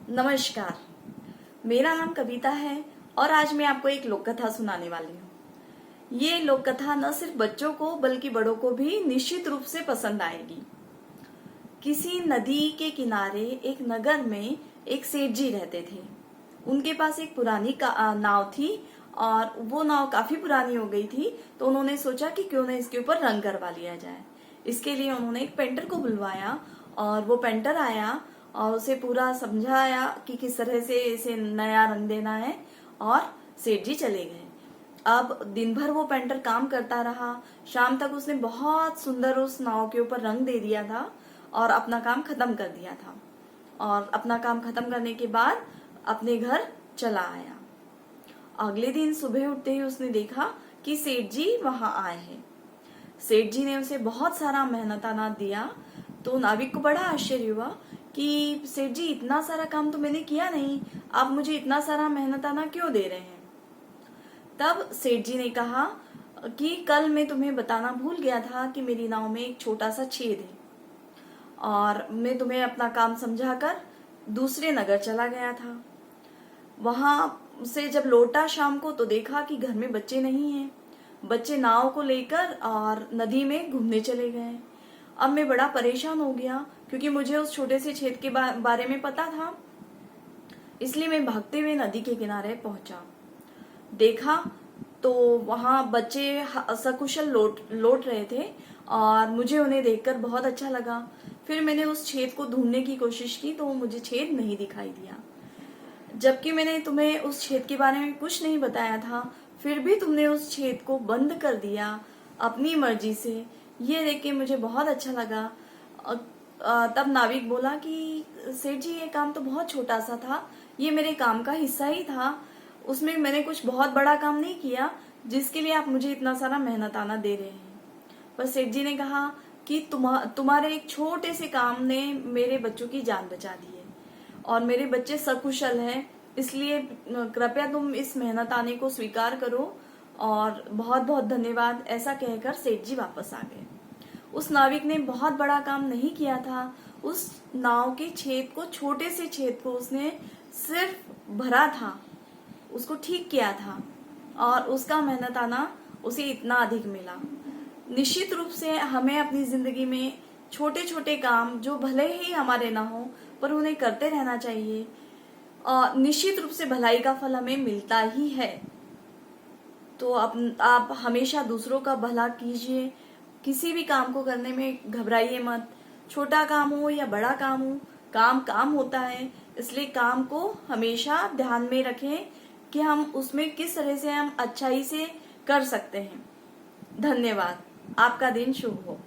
नमस्कार। मेरा नाम कविता है और आज मैं आपको एक लोक कथा सुनाने वाली हूँ। ये लोक कथा न सिर्फ बच्चों को बल्कि बड़ों को भी निश्चित रूप से पसंद आएगी। किसी नदी के किनारे एक नगर में एक सेठ जी रहते थे। उनके पास एक पुरानी नाव थी और वो नाव काफी पुरानी हो गई थी, तो उन्होंने सोचा कि क्यों ना इसके ऊपर रंग करवा लिया जाए। इसके लिए उन्होंने एक पेंटर को बुलवाया और वो पेंटर आया और उसे पूरा समझाया कि किस तरह से इसे नया रंग देना है और सेठ जी चले गए। अब दिन भर वो पेंटर काम करता रहा। शाम तक उसने बहुत सुंदर उस नाव के ऊपर रंग दे दिया था और अपना काम खत्म कर दिया था। और अपना काम खत्म करने के बाद अपने घर चला आया। अगले दिन सुबह उठते ही उसने देखा कि सेठ जी वहां आए हैं। सेठ जी ने उसे बहुत सारा मेहनताना दिया, तो नाविक को बड़ा आश्चर्य हुआ कि सेठ जी, इतना सारा काम तो मैंने किया नहीं, आप मुझे इतना सारा मेहनताना क्यों दे रहे हैं। तब सेठ जी ने कहा कि कल मैं तुम्हें बताना भूल गया था कि मेरी नाव में एक छोटा सा छेद है और मैं तुम्हें अपना काम समझाकर दूसरे नगर चला गया था। वहां से जब लौटा शाम को तो देखा कि घर में बच्चे नहीं हैं। बच्चे नाव को लेकर और नदी में घूमने चले गए। अब मैं बड़ा परेशान हो गया क्योंकि मुझे उस छोटे से छेद के बारे में पता था। इसलिए मैं भागते हुए नदी के किनारे पहुंचा। देखा तो वहां बच्चे सकुशल लौट रहे थे और मुझे उन्हें देखकर बहुत अच्छा लगा। फिर मैंने उस छेद को ढूंढने की कोशिश की तो मुझे छेद नहीं दिखाई दिया। जबकि मैंने तुम्हें उस छेद के बारे में कुछ नहीं बताया था, फिर भी तुमने उस छेद को बंद कर दिया अपनी मर्जी से। ये देख के मुझे बहुत अच्छा लगा। तब नाविक बोला कि सेठ जी, ये काम तो बहुत छोटा सा था, ये मेरे काम का हिस्सा ही था, उसमें मैंने कुछ बहुत बड़ा काम नहीं किया जिसके लिए आप मुझे इतना सारा मेहनताना दे रहे हैं। पर सेठ जी ने कहा कि तुम्हारे एक छोटे से काम ने मेरे बच्चों की जान बचा दी है और मेरे बच्चे सकुशल हैं, इसलिए कृपया तुम इस मेहनताने को स्वीकार करो और बहुत बहुत धन्यवाद। ऐसा कहकर सेठ जी वापस आ गए। उस नाविक ने बहुत बड़ा काम नहीं किया था। उस नाव के छेद को, छोटे से छेद को उसने सिर्फ भरा था, उसको ठीक किया था और उसका मेहनताना उसे इतना अधिक मिला। निश्चित रूप से हमें अपनी जिंदगी में छोटे छोटे काम, जो भले ही हमारे ना हो, पर उन्हें करते रहना चाहिए और निश्चित रूप से भलाई का फल हमें मिलता ही है। तो आप हमेशा दूसरों का भला कीजिए। किसी भी काम को करने में घबराइए मत। छोटा काम हो या बड़ा काम हो, काम काम होता है। इसलिए काम को हमेशा ध्यान में रखें कि हम उसमें किस तरह से हम अच्छाई से कर सकते हैं। धन्यवाद। आपका दिन शुभ हो।